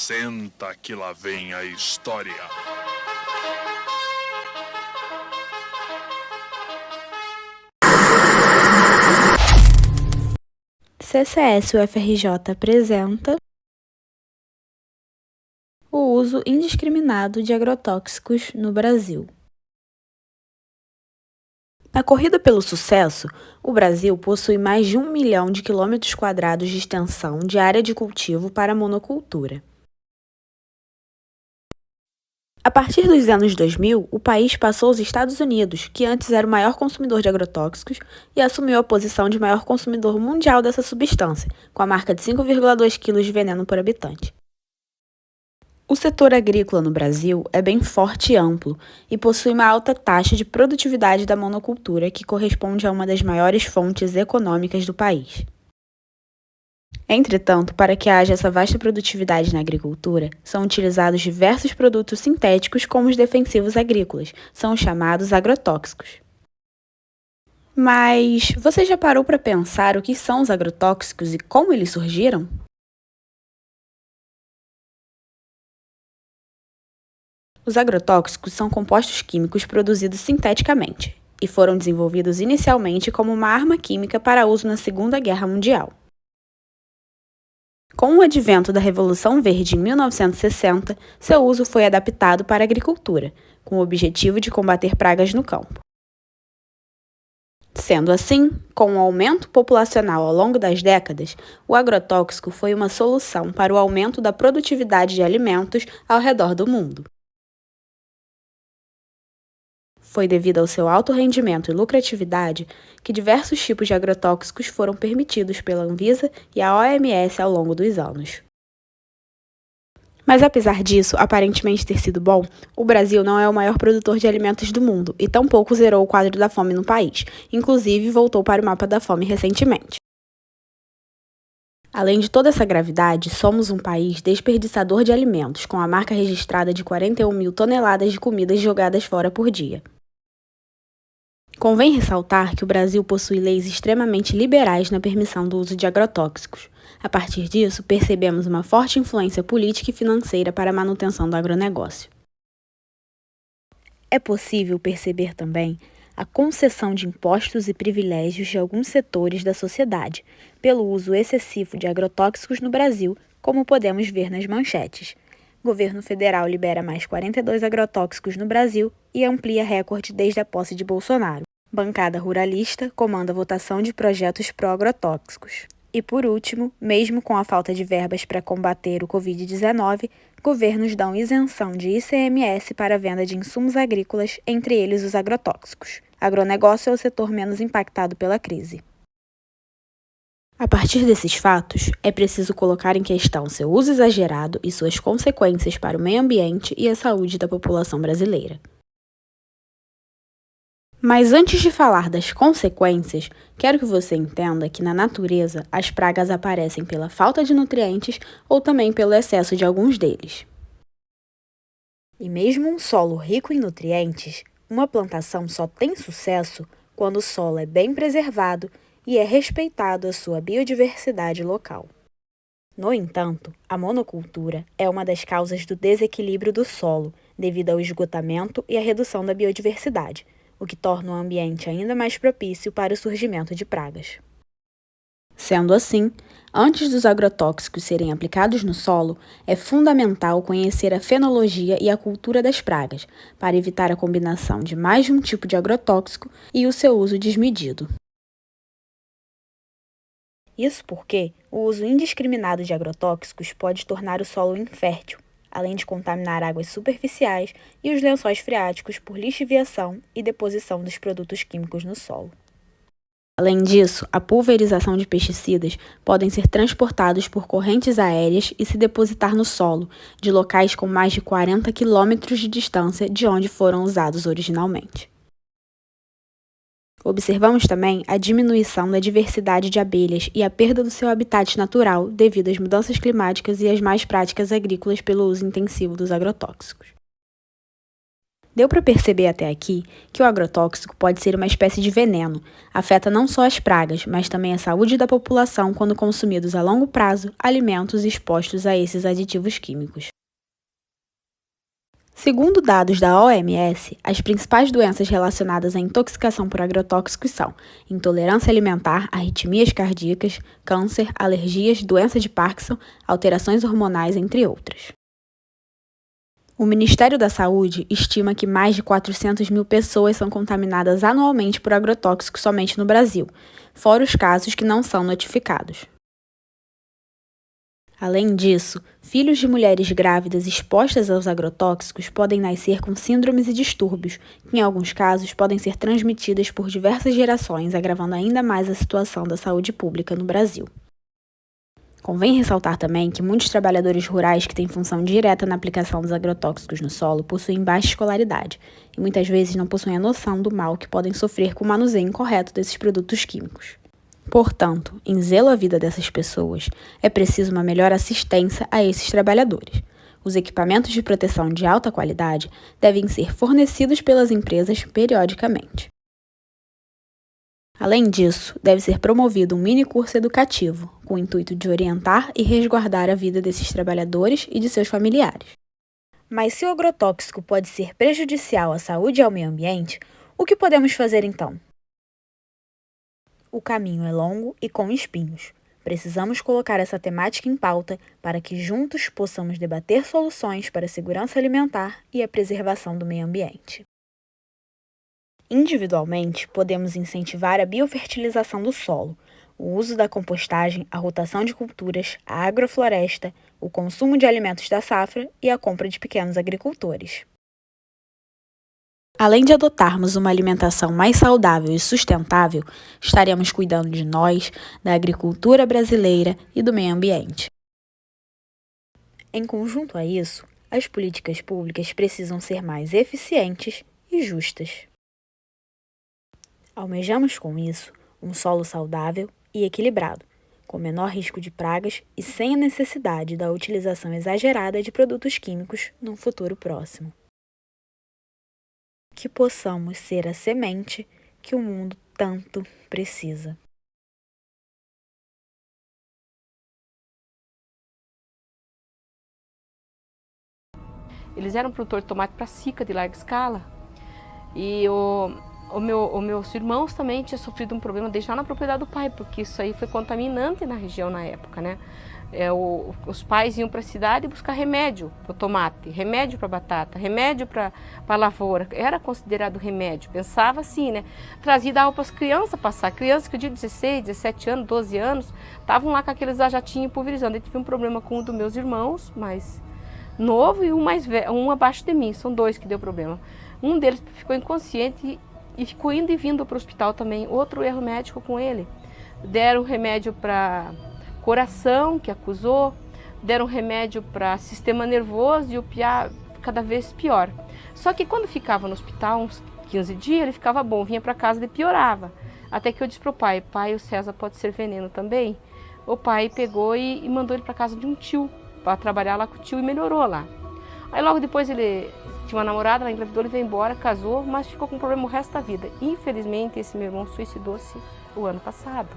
Senta que lá vem a história. CCS-UFRJ apresenta o uso indiscriminado de agrotóxicos no Brasil. Na corrida pelo sucesso, o Brasil possui mais de 1 milhão de quilômetros quadrados de extensão de área de cultivo para monocultura. A partir dos anos 2000, o país passou aos Estados Unidos, que antes era o maior consumidor de agrotóxicos, e assumiu a posição de maior consumidor mundial dessa substância, com a marca de 5,2 kg de veneno por habitante. O setor agrícola no Brasil é bem forte e amplo e possui uma alta taxa de produtividade da monocultura, que corresponde a uma das maiores fontes econômicas do país. Entretanto, para que haja essa vasta produtividade na agricultura, são utilizados diversos produtos sintéticos como os defensivos agrícolas, são os chamados agrotóxicos. Mas você já parou para pensar o que são os agrotóxicos e como eles surgiram? Os agrotóxicos são compostos químicos produzidos sinteticamente e foram desenvolvidos inicialmente como uma arma química para uso na Segunda Guerra Mundial. Com o advento da Revolução Verde em 1960, seu uso foi adaptado para a agricultura, com o objetivo de combater pragas no campo. Sendo assim, com o aumento populacional ao longo das décadas, o agrotóxico foi uma solução para o aumento da produtividade de alimentos ao redor do mundo. Foi devido ao seu alto rendimento e lucratividade que diversos tipos de agrotóxicos foram permitidos pela Anvisa e a OMS ao longo dos anos. Mas apesar disso aparentemente ter sido bom, o Brasil não é o maior produtor de alimentos do mundo e tampouco zerou o quadro da fome no país, inclusive voltou para o mapa da fome recentemente. Além de toda essa gravidade, somos um país desperdiçador de alimentos, com a marca registrada de 41 mil toneladas de comidas jogadas fora por dia. Convém ressaltar que o Brasil possui leis extremamente liberais na permissão do uso de agrotóxicos. A partir disso, percebemos uma forte influência política e financeira para a manutenção do agronegócio. É possível perceber também a concessão de impostos e privilégios de alguns setores da sociedade pelo uso excessivo de agrotóxicos no Brasil, como podemos ver nas manchetes. Governo federal libera mais 42 agrotóxicos no Brasil e amplia recorde desde a posse de Bolsonaro. Bancada ruralista comanda a votação de projetos pró-agrotóxicos. E por último, mesmo com a falta de verbas para combater o Covid-19, governos dão isenção de ICMS para a venda de insumos agrícolas, entre eles os agrotóxicos. Agronegócio é o setor menos impactado pela crise. A partir desses fatos, é preciso colocar em questão seu uso exagerado e suas consequências para o meio ambiente e a saúde da população brasileira. Mas antes de falar das consequências, quero que você entenda que na natureza as pragas aparecem pela falta de nutrientes ou também pelo excesso de alguns deles. E mesmo um solo rico em nutrientes, uma plantação só tem sucesso quando o solo é bem preservado e é respeitado a sua biodiversidade local. No entanto, a monocultura é uma das causas do desequilíbrio do solo, devido ao esgotamento e à redução da biodiversidade, o que torna o ambiente ainda mais propício para o surgimento de pragas. Sendo assim, antes dos agrotóxicos serem aplicados no solo, é fundamental conhecer a fenologia e a cultura das pragas, para evitar a combinação de mais de um tipo de agrotóxico e o seu uso desmedido. Isso porque o uso indiscriminado de agrotóxicos pode tornar o solo infértil, além de contaminar águas superficiais e os lençóis freáticos por lixiviação e deposição dos produtos químicos no solo. Além disso, a pulverização de pesticidas podem ser transportados por correntes aéreas e se depositar no solo, de locais com mais de 40 quilômetros de distância de onde foram usados originalmente. Observamos também a diminuição da diversidade de abelhas e a perda do seu habitat natural devido às mudanças climáticas e às más práticas agrícolas pelo uso intensivo dos agrotóxicos. Deu para perceber até aqui que o agrotóxico pode ser uma espécie de veneno, afeta não só as pragas, mas também a saúde da população quando consumidos a longo prazo alimentos expostos a esses aditivos químicos. Segundo dados da OMS, as principais doenças relacionadas à intoxicação por agrotóxicos são intolerância alimentar, arritmias cardíacas, câncer, alergias, doença de Parkinson, alterações hormonais, entre outras. O Ministério da Saúde estima que mais de 400 mil pessoas são contaminadas anualmente por agrotóxicos somente no Brasil, fora os casos que não são notificados. Além disso, filhos de mulheres grávidas expostas aos agrotóxicos podem nascer com síndromes e distúrbios, que em alguns casos podem ser transmitidas por diversas gerações, agravando ainda mais a situação da saúde pública no Brasil. Convém ressaltar também que muitos trabalhadores rurais que têm função direta na aplicação dos agrotóxicos no solo possuem baixa escolaridade e muitas vezes não possuem a noção do mal que podem sofrer com o manuseio incorreto desses produtos químicos. Portanto, em zelo à vida dessas pessoas, é preciso uma melhor assistência a esses trabalhadores. Os equipamentos de proteção de alta qualidade devem ser fornecidos pelas empresas periodicamente. Além disso, deve ser promovido um mini-curso educativo, com o intuito de orientar e resguardar a vida desses trabalhadores e de seus familiares. Mas se o agrotóxico pode ser prejudicial à saúde e ao meio ambiente, o que podemos fazer então? O caminho é longo e com espinhos. Precisamos colocar essa temática em pauta para que juntos possamos debater soluções para a segurança alimentar e a preservação do meio ambiente. Individualmente, podemos incentivar a biofertilização do solo, o uso da compostagem, a rotação de culturas, a agrofloresta, o consumo de alimentos da safra e a compra de pequenos agricultores. Além de adotarmos uma alimentação mais saudável e sustentável, estaremos cuidando de nós, da agricultura brasileira e do meio ambiente. Em conjunto a isso, as políticas públicas precisam ser mais eficientes e justas. Almejamos com isso um solo saudável e equilibrado, com menor risco de pragas e sem a necessidade da utilização exagerada de produtos químicos num futuro próximo. Que possamos ser a semente que o mundo tanto precisa. Eles eram produtor de tomate para sica de larga escala e os meus irmãos também tinham sofrido um problema desde lá na propriedade do pai, porque isso aí foi contaminante na região na época, né? Os pais iam para a cidade buscar remédio para o tomate, remédio para a batata, remédio para a lavoura, era considerado remédio, pensava assim, né? Trazia e dava para as crianças passar, crianças que eu digo 16, 17 anos, 12 anos, estavam lá com aqueles jatinhos pulverizando. Eu tive um problema com um dos meus irmãos, mais novo, e um mais velho, um abaixo de mim, são dois que deu problema. Um deles ficou inconsciente e ficou indo e vindo para o hospital também, outro erro médico com ele. Deram remédio para coração, que acusou, deram remédio para sistema nervoso e o piá cada vez pior. Só que quando ficava no hospital, uns 15 dias, ele ficava bom, vinha para casa e piorava. Até que eu disse para o pai, o César pode ser veneno também? O pai pegou e mandou ele para casa de um tio, para trabalhar lá com o tio, e melhorou lá. Aí logo depois ele tinha uma namorada, ela engravidou, ele veio embora, casou, mas ficou com problema o resto da vida. Infelizmente esse meu irmão suicidou-se o ano passado.